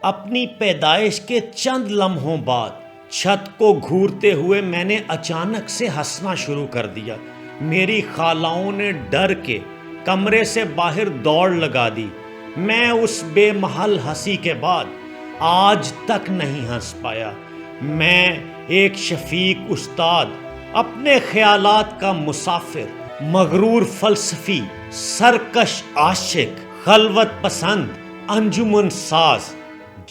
اپنی پیدائش کے چند لمحوں بعد چھت کو گھورتے ہوئے میں نے اچانک سے ہنسنا شروع کر دیا۔ میری خالاؤں نے ڈر کے کمرے سے باہر دوڑ لگا دی۔ میں اس بے محل ہنسی کے بعد آج تک نہیں ہنس پایا۔ میں ایک شفیق استاد، اپنے خیالات کا مسافر، مغرور فلسفی، سرکش عاشق، خلوت پسند، انجمن ساز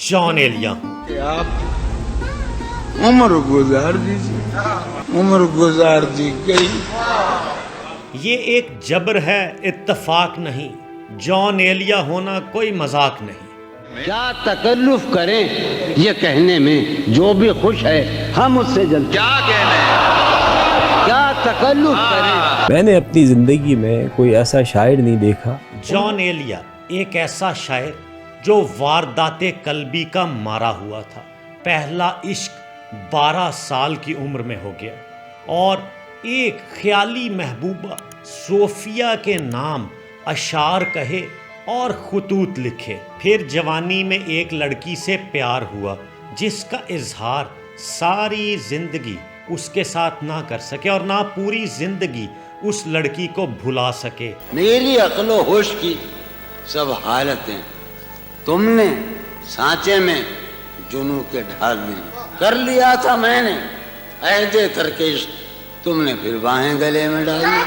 جان ایلیا ہوں۔ آپ عمر گزار دیجیے، عمر گزار دی گئی۔ یہ ایک جبر ہے، اتفاق نہیں۔ جان ایلیا ہونا کوئی مذاق نہیں۔ کیا تکلف کریں یہ کہنے میں، جو بھی خوش ہے ہم اس سے جلتے۔ کیا کہنے، کیا تکلف کریں۔ میں نے اپنی زندگی میں کوئی ایسا شاعر نہیں دیکھا۔ جان ایلیا ایک ایسا شاعر جو واردات قلبی کا مارا ہوا تھا۔ پہلا عشق 12 سال کی عمر میں ہو گیا اور ایک خیالی محبوبہ صوفیہ کے نام اشعار کہے اور خطوط لکھے۔ پھر جوانی میں ایک لڑکی سے پیار ہوا جس کا اظہار ساری زندگی اس کے ساتھ نہ کر سکے اور نہ پوری زندگی اس لڑکی کو بھلا سکے۔ میری عقل و ہوش کی سب حالتیں تم نے سانچے میں جنوں کے ڈھال دی۔ کر لیا تھا میں نے عہد ترک عشق، تم نے پھر باہیں گلے میں ڈالی۔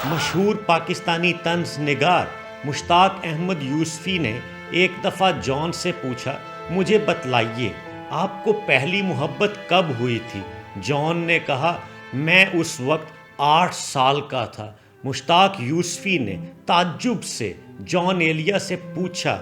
مشہور پاکستانی طنز نگار مشتاق احمد یوسفی نے ایک دفعہ جان سے پوچھا، مجھے بتلائیے آپ کو پہلی محبت کب ہوئی تھی؟ جان نے کہا، میں اس وقت 8 سال کا تھا۔ مشتاق یوسفی نے تعجب سے جان ایلیا سے پوچھا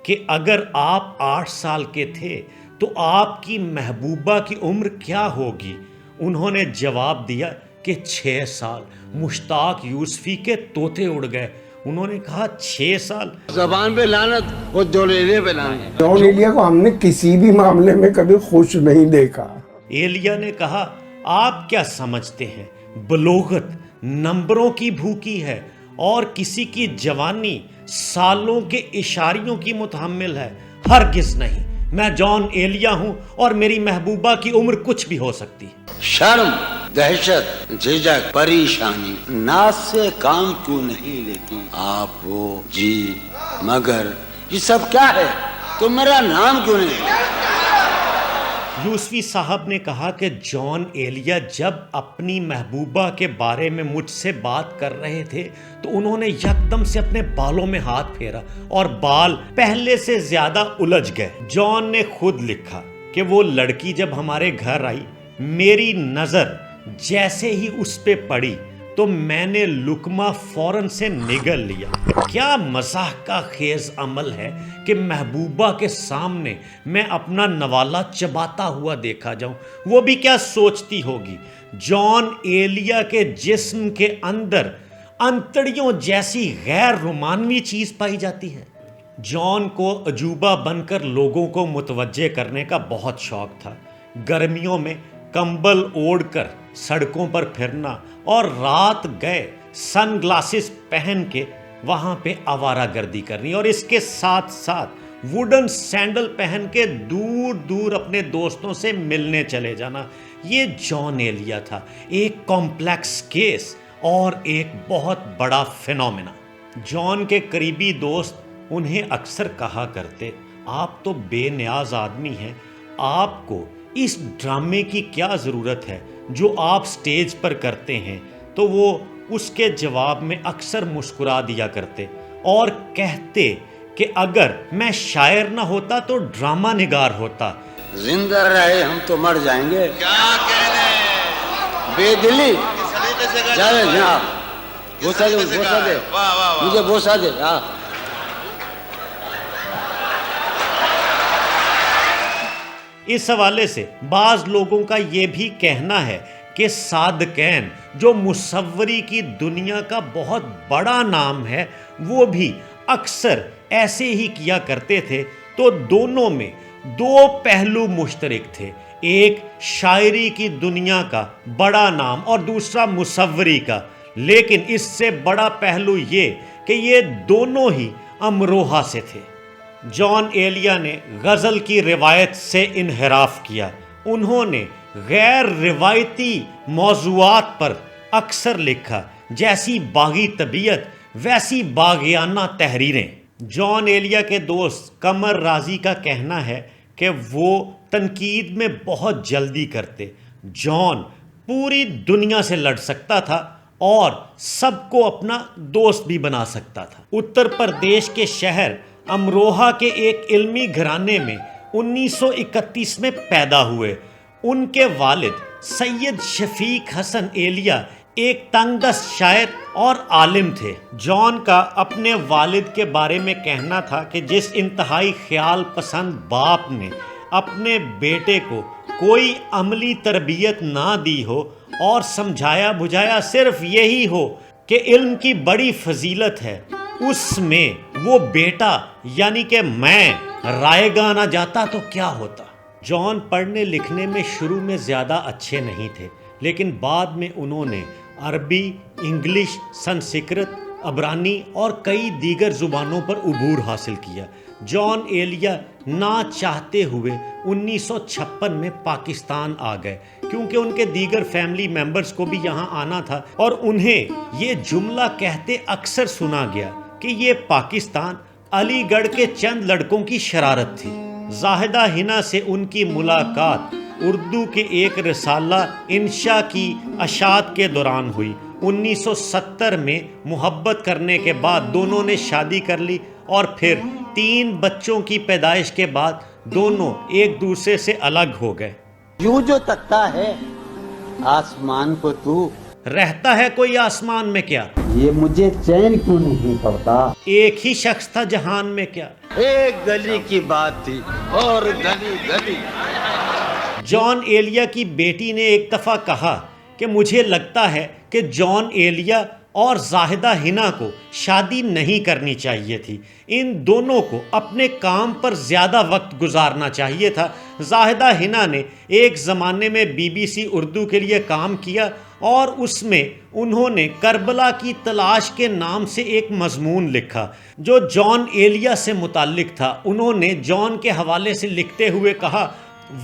کہ اگر آپ 8 سال کے تھے تو آپ کی محبوبہ کی عمر کیا ہوگی؟ انہوں نے جواب دیا کہ 6 سال۔ مشتاق یوسفی کے طوطے اڑ گئے۔ انہوں نے کہا 6 سال؟ زبان پہ لعنت اور جولیلے پہ لعنت۔ جان ایلیا کو ہم نے کسی بھی معاملے میں کبھی خوش نہیں دیکھا۔ ایلیا نے کہا، آپ کیا سمجھتے ہیں بلوغت نمبروں کی بھوکی ہے اور کسی کی جوانی سالوں کے اشاریوں کی متحمل ہے؟ ہرگز نہیں۔ میں جان ایلیا ہوں اور میری محبوبہ کی عمر کچھ بھی ہو سکتی ہے۔ شرم، دہشت، جھجک، پریشانی، ناز سے کام کیوں نہیں لیتی آپ؟ ہو جی مگر یہ سب کیا ہے؟ تو میرا نام کیوں نہیں؟ یوسفی صاحب نے کہا کہ جان ایلیا جب اپنی محبوبہ کے بارے میں مجھ سے بات کر رہے تھے تو انہوں نے یکدم سے اپنے بالوں میں ہاتھ پھیرا اور بال پہلے سے زیادہ الجھ گئے۔ جان نے خود لکھا کہ وہ لڑکی جب ہمارے گھر آئی، میری نظر جیسے ہی اس پہ پڑی تو میں نے لقمہ فوراً سے نگل لیا۔ کیا مزاح کا خیز عمل ہے کہ محبوبہ کے سامنے میں اپنا نوالا چباتا ہوا دیکھا جاؤں؟ وہ بھی کیا سوچتی ہوگی؟ جان ایلیا کے جسم کے اندر انتڑیوں جیسی غیر رومانوی چیز پائی جاتی ہے۔ جان کو عجوبہ بن کر لوگوں کو متوجہ کرنے کا بہت شوق تھا۔ گرمیوں میں کمبل اوڑھ کر سڑکوں پر پھرنا اور رات گئے سن گلاسز پہن کے وہاں پہ آوارہ گردی کرنی اور اس کے ساتھ ساتھ ووڈن سینڈل پہن کے دور دور اپنے دوستوں سے ملنے چلے جانا، یہ جان ایلیا تھا۔ ایک کمپلیکس کیس اور ایک بہت بڑا فینومینا۔ جان کے قریبی دوست انہیں اکثر کہا کرتے، آپ تو بے نیاز آدمی ہیں، آپ کو اس ڈرامے کی کیا ضرورت ہے جو آپ سٹیج پر کرتے ہیں؟ تو وہ اس کے جواب میں اکثر مسکرا دیا کرتے اور کہتے کہ اگر میں شاعر نہ ہوتا تو ڈرامہ نگار ہوتا۔ زندہ رہے ہم تو مر جائیں گے۔ کیا کہنے، بے دلی۔ چلے جناب، بوسہ دے، بوسہ دے، مجھے بوسہ دے۔ اس حوالے سے بعض لوگوں کا یہ بھی کہنا ہے کہ صادقین جو مصوری کی دنیا کا بہت بڑا نام ہے، وہ بھی اکثر ایسے ہی کیا کرتے تھے۔ تو دونوں میں 2 پہلو مشترک تھے، ایک شاعری کی دنیا کا بڑا نام اور دوسرا مصوری کا، لیکن اس سے بڑا پہلو یہ کہ یہ دونوں ہی امروہہ سے تھے۔ جان ایلیا نے غزل کی روایت سے انحراف کیا. انہوں نے غیر روایتی موضوعات پر اکثر لکھا، جیسی باغی طبیعت ویسی باغیانہ تحریریں. جان ایلیا کے دوست قمر رازی کا کہنا ہے کہ وہ تنقید میں بہت جلدی کرتے. جان پوری دنیا سے لڑ سکتا تھا اور سب کو اپنا دوست بھی بنا سکتا تھا. اتر پردیش کے شہر امروہہ کے ایک علمی گھرانے میں 1931 میں پیدا ہوئے. ان کے والد سید شفیق حسن ایلیا ایک تنگ دست شاعر اور عالم تھے. جان کا اپنے والد کے بارے میں کہنا تھا کہ جس انتہائی خیال پسند باپ نے اپنے بیٹے کو کوئی عملی تربیت نہ دی ہو اور سمجھایا بجھایا صرف یہی ہو کہ علم کی بڑی فضیلت ہے، اس میں وہ بیٹا یعنی کہ میں رائے گاہ نہ جاتا تو کیا ہوتا. جان پڑھنے لکھنے میں شروع میں زیادہ اچھے نہیں تھے، لیکن بعد میں انہوں نے عربی، انگلش، سنسکرت، عبرانی اور کئی دیگر زبانوں پر عبور حاصل کیا. جان ایلیا نہ چاہتے ہوئے 1956 میں پاکستان آ گئے، کیونکہ ان کے دیگر فیملی ممبرز کو بھی یہاں آنا تھا اور انہیں یہ جملہ کہتے اکثر سنا گیا کہ یہ پاکستان علی گڑھ کے چند لڑکوں کی شرارت تھی. زاہدہ حنا سے ان کی ملاقات اردو کے ایک رسالہ انشا کی اشاعت کے دوران ہوئی. 1970 میں محبت کرنے کے بعد دونوں نے شادی کر لی اور پھر 3 بچوں کی پیدائش کے بعد دونوں ایک دوسرے سے الگ ہو گئے. یوں جو تکتا ہے آسمان کو تو، رہتا ہے کوئی آسمان میں کیا، یہ مجھے چین کیوں نہیں پڑتا. ایک ہی شخص تھا جہان میں کیا. ایک گلی کی بات تھی اور گلی گلی. جان ایلیا کی بیٹی نے ایک دفعہ کہا کہ مجھے لگتا ہے کہ جان ایلیا اور زاہدہ حنا کو شادی نہیں کرنی چاہیے تھی. ان دونوں کو اپنے کام پر زیادہ وقت گزارنا چاہیے تھا. زاہدہ حنا نے ایک زمانے میں BBC اردو کے لیے کام کیا اور اس میں انہوں نے کربلا کی تلاش کے نام سے ایک مضمون لکھا جو جان ایلیا سے متعلق تھا. انہوں نے جان کے حوالے سے لکھتے ہوئے کہا،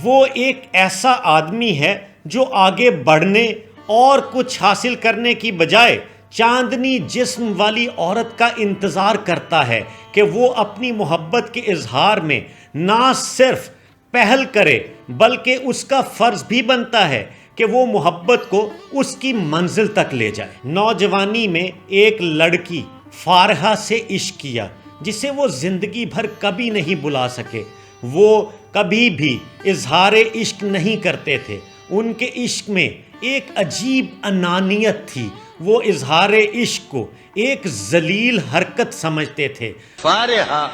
وہ ایک ایسا آدمی ہے جو آگے بڑھنے اور کچھ حاصل کرنے کی بجائے چاندنی جسم والی عورت کا انتظار کرتا ہے کہ وہ اپنی محبت کے اظہار میں نہ صرف پہل کرے بلکہ اس کا فرض بھی بنتا ہے کہ وہ محبت کو اس کی منزل تک لے جائے. نوجوانی میں ایک لڑکی فارحہ سے عشق کیا جسے وہ زندگی بھر کبھی نہیں بلا سکے. وہ کبھی بھی اظہار عشق نہیں کرتے تھے. ان کے عشق میں ایک عجیب انانیت تھی. وہ اظہار عشق کو ایک ذلیل حرکت سمجھتے تھے. فارحہ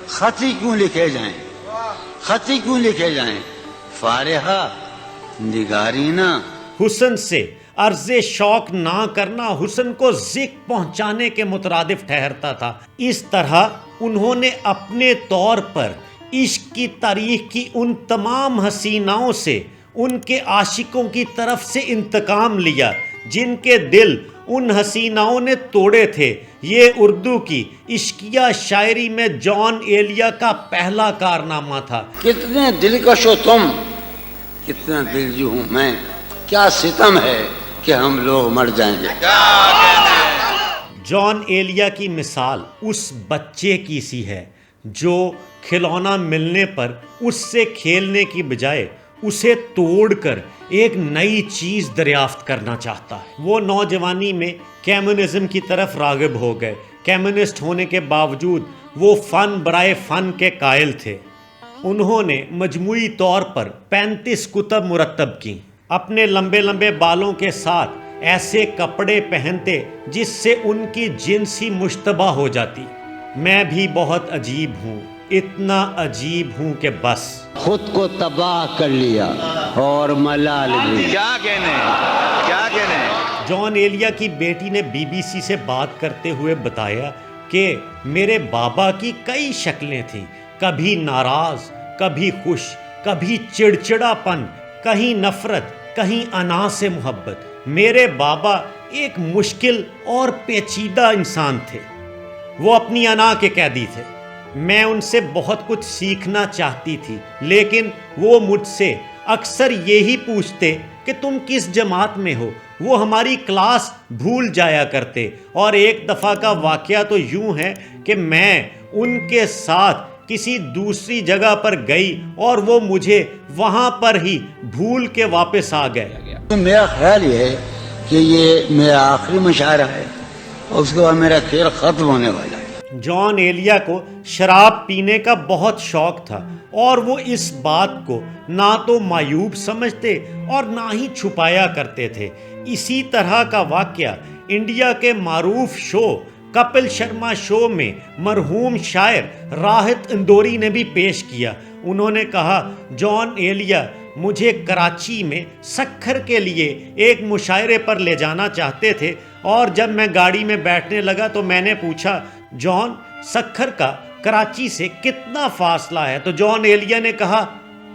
خطی کیوں لکھے جائیں، خطی کیوں لکھے جائیں، فارحہ نگارینا. حسن سے عرض شوق نہ کرنا حسن کو ذکر پہنچانے کے مترادف ٹھہرتا تھا. اس طرح انہوں نے اپنے طور پر عشق کی تاریخ کی ان تمام حسیناؤں سے ان کے عاشقوں کی طرف سے انتقام لیا جن کے دل ان حسیناؤں نے توڑے تھے. یہ اردو کی عشقیہ شاعری میں جان ایلیا کا پہلا کارنامہ تھا. کتنے دلکش ہو تم، کتنا دلجو ہوں میں، کیا ستم ہے کہ ہم لوگ مر جائیں گے. جان ایلیا کی مثال اس بچے کی سی ہے جو کھلونا ملنے پر اس سے کھیلنے کی بجائے اسے توڑ کر ایک نئی چیز دریافت کرنا چاہتا ہے. وہ نوجوانی میں کمیونزم کی طرف راغب ہو گئے. کمیونسٹ ہونے کے باوجود وہ فن برائے فن کے قائل تھے. انہوں نے مجموعی طور پر 35 کتب مرتب کی. اپنے لمبے لمبے بالوں کے ساتھ ایسے کپڑے پہنتے جس سے ان کی جنس ہی مشتبہ ہو جاتی. میں بھی بہت عجیب ہوں، اتنا عجیب ہوں کہ بس. خود کو تباہ کر لیا اور ملال بھی. کیا کہنے. جان ایلیا کی بیٹی نے BBC سے بات کرتے ہوئے بتایا کہ میرے بابا کی کئی شکلیں تھیں، کبھی ناراض، کبھی خوش، کبھی چڑچڑا پن، کہیں نفرت، کہیں انا سے محبت. میرے بابا ایک مشکل اور پیچیدہ انسان تھے. وہ اپنی انا کے قیدی تھے. میں ان سے بہت کچھ سیکھنا چاہتی تھی، لیکن وہ مجھ سے اکثر یہی پوچھتے کہ تم کس جماعت میں ہو۔ وہ ہماری کلاس بھول جایا کرتے، اور ایک دفعہ کا واقعہ تو یوں ہے کہ میں ان کے ساتھ کسی دوسری جگہ پر گئی اور وہ مجھے وہاں پر ہی بھول کے واپس آ گئے۔ میرا خیال یہ ہے کہ یہ میرا آخری مشاعرہ ہے اور اس کے بعد میرا کھیل ختم ہونے والا ہے۔ جان ایلیا کو شراب پینے کا بہت شوق تھا، اور وہ اس بات کو نہ تو معیوب سمجھتے اور نہ ہی چھپایا کرتے تھے۔ اسی طرح کا واقعہ انڈیا کے معروف شو کپل شرما شو میں مرحوم شاعر راحت اندوری نے بھی پیش کیا۔ انہوں نے کہا، جان ایلیا مجھے کراچی میں سکھر کے لیے ایک مشاعرے پر لے جانا چاہتے تھے، اور جب میں گاڑی میں بیٹھنے لگا تو میں نے پوچھا، جان سکھر کا کراچی سے کتنا فاصلہ ہے؟ تو جان ایلیا نے کہا،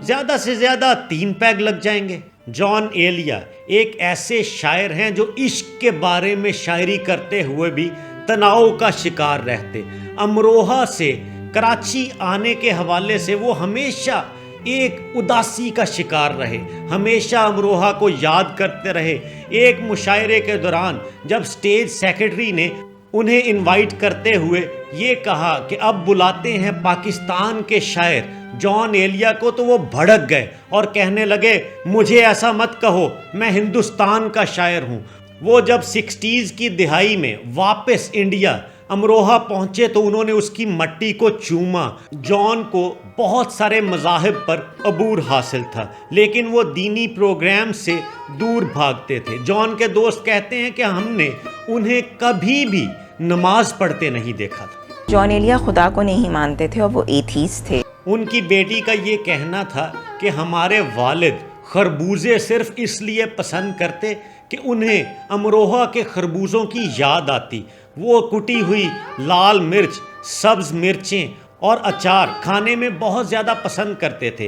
زیادہ سے زیادہ 3 پیگ لگ جائیں گے۔ جان ایلیا ایک ایسے شاعر ہیں جو عشق کے بارے میں شاعری کرتے ہوئے بھی تناؤ کا شکار رہتے۔ امروہہ سے کراچی آنے کے حوالے سے وہ ہمیشہ ایک اداسی کا شکار رہے، ہمیشہ امروہہ کو یاد کرتے رہے۔ ایک مشاعرے کے دوران جب سٹیج سیکرٹری نے انہیں انوائٹ کرتے ہوئے یہ کہا کہ اب بلاتے ہیں پاکستان کے شاعر جان ایلیا کو، تو وہ بھڑک گئے اور کہنے لگے، مجھے ایسا مت کہو، میں ہندوستان کا شاعر ہوں۔ وہ جب 60s کی دہائی میں واپس انڈیا امروہہ پہنچے تو انہوں نے اس کی مٹی کو چوما۔ جان کو بہت سارے مذاہب پر عبور حاصل تھا، لیکن وہ دینی پروگرام سے دور بھاگتے تھے۔ جان کے دوست کہتے ہیں کہ ہم نے انہیں کبھی بھی نماز پڑھتے نہیں دیکھا تھا۔ جان ایلیا خدا کو نہیں مانتے تھے اور وہ ایتھیسٹ تھے۔ ان کی بیٹی کا یہ کہنا تھا کہ ہمارے والد خربوزے صرف اس لیے پسند کرتے کہ انہیں امروہہ کے خربوزوں کی یاد آتی۔ وہ کٹی ہوئی لال مرچ، سبز مرچیں اور اچار کھانے میں بہت زیادہ پسند کرتے تھے۔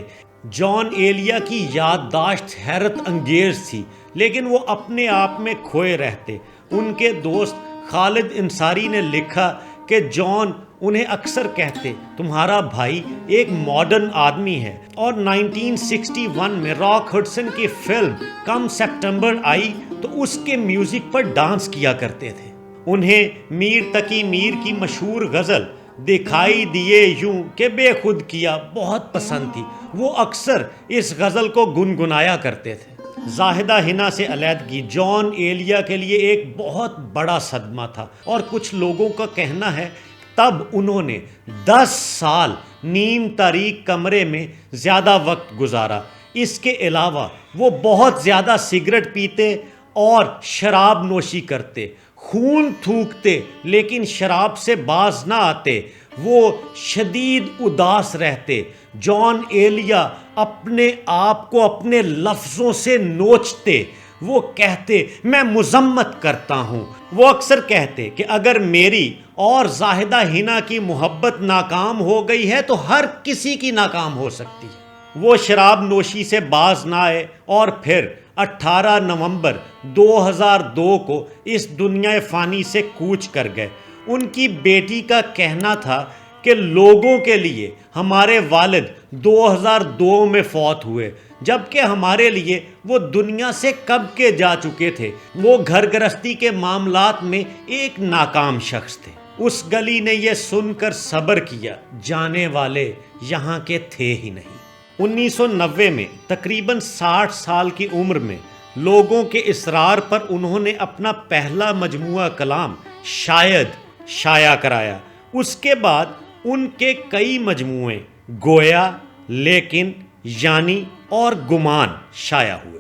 جان ایلیا کی یادداشت حیرت انگیز تھی، لیکن وہ اپنے آپ میں کھوئے رہتے۔ ان کے دوست خالد انصاری نے لکھا کہ جان انہیں اکثر کہتے، تمہارا بھائی ایک ماڈرن آدمی ہے، اور 1961 میں راک ہڈسن کی فلم کم سپٹمبر آئی تو اس کے میوزک پر ڈانس کیا کرتے تھے۔ انہیں میر تقی میر کی مشہور غزل دکھائی دیے یوں کہ بے خود کیا بہت پسند تھی۔ وہ اکثر اس غزل کو گنگنایا کرتے تھے۔ زاہدہ حنا سے علیحدگی جان ایلیا کے لیے ایک بہت بڑا صدمہ تھا، اور کچھ لوگوں کا کہنا ہے تب انہوں نے 10 سال نیم تاریک کمرے میں زیادہ وقت گزارا۔ اس کے علاوہ وہ بہت زیادہ سگریٹ پیتے اور شراب نوشی کرتے، خون تھوکتے لیکن شراب سے باز نہ آتے۔ وہ شدید اداس رہتے۔ جان ایلیا اپنے آپ کو اپنے لفظوں سے نوچتے۔ وہ کہتے، میں مذمت کرتا ہوں۔ وہ اکثر کہتے کہ اگر میری اور زاہدہ حنا کی محبت ناکام ہو گئی ہے تو ہر کسی کی ناکام ہو سکتی ہے۔ وہ شراب نوشی سے باز نہ آئے، اور پھر 18 نومبر 2002 کو اس دنیا فانی سے کوچ کر گئے۔ ان کی بیٹی کا کہنا تھا کہ لوگوں کے لیے ہمارے والد 2002 میں فوت ہوئے، جبکہ ہمارے لیے وہ دنیا سے کب کے جا چکے تھے۔ وہ گھر گرہستی کے معاملات میں ایک ناکام شخص تھے۔ اس گلی نے یہ سن کر صبر کیا، جانے والے یہاں کے تھے ہی نہیں۔ 1990 میں تقریباً 60 سال کی عمر میں لوگوں کے اصرار پر انہوں نے اپنا پہلا مجموعہ کلام شاید شائع کرایا۔ اس کے بعد ان کے کئی مجموعے گویا، لیکن، یعنی اور گمان شائع ہوئے۔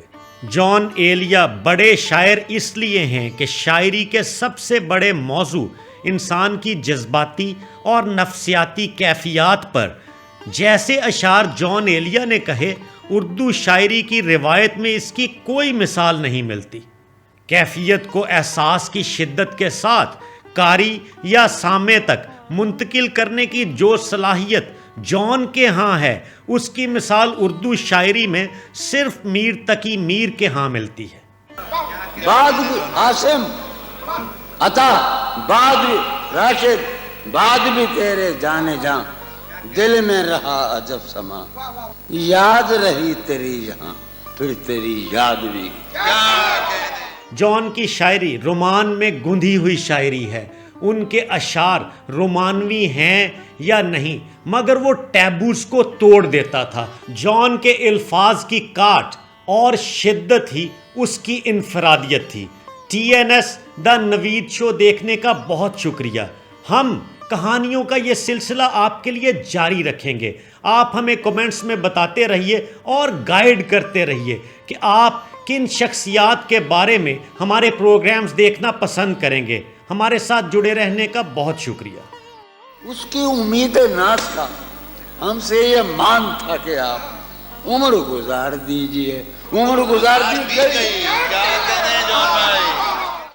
جان ایلیا بڑے شاعر اس لیے ہیں کہ شاعری کے سب سے بڑے موضوع انسان کی جذباتی اور نفسیاتی کیفیات پر، جیسے اشعار جان ایلیا نے کہے، اردو شاعری کی روایت میں اس کی کوئی مثال نہیں ملتی۔ کیفیت کو احساس کی شدت کے ساتھ قاری یا سامع تک منتقل کرنے کی جو صلاحیت جان کے ہاں ہے، اس کی مثال اردو شاعری میں صرف میر تقی میر کے ہاں ملتی ہے۔ بعد بھی عاصم عطا، بعد بھی راشد، بعد بھی تیرے جانے جاں، دل میں رہا عجب سما, یاد رہی تیری یہاں پھر تیری یاد بھی. جان کی شاعری رومان میں گندھی ہوئی شاعری ہے. ان کے اشعار رومانوی ہیں یا نہیں, مگر وہ ٹیبوز کو توڑ دیتا تھا. جان کے الفاظ کی کاٹ اور شدت ہی اس کی انفرادیت تھی. TNS دا نوید شو دیکھنے کا بہت شکریہ. ہم کہانیوں کا یہ سلسلہ آپ کے لیے جاری رکھیں گے. آپ ہمیں کمنٹس میں بتاتے رہیے اور گائیڈ کرتے رہیے کہ آپ کن شخصیات کے بارے میں ہمارے پروگرامز دیکھنا پسند کریں گے. ہمارے ساتھ جڑے رہنے کا بہت شکریہ. اس کی امید ناز تھا, ہم سے یہ مان تھا کہ آپ عمر گزار دیجئے, عمر گزار دیجئے.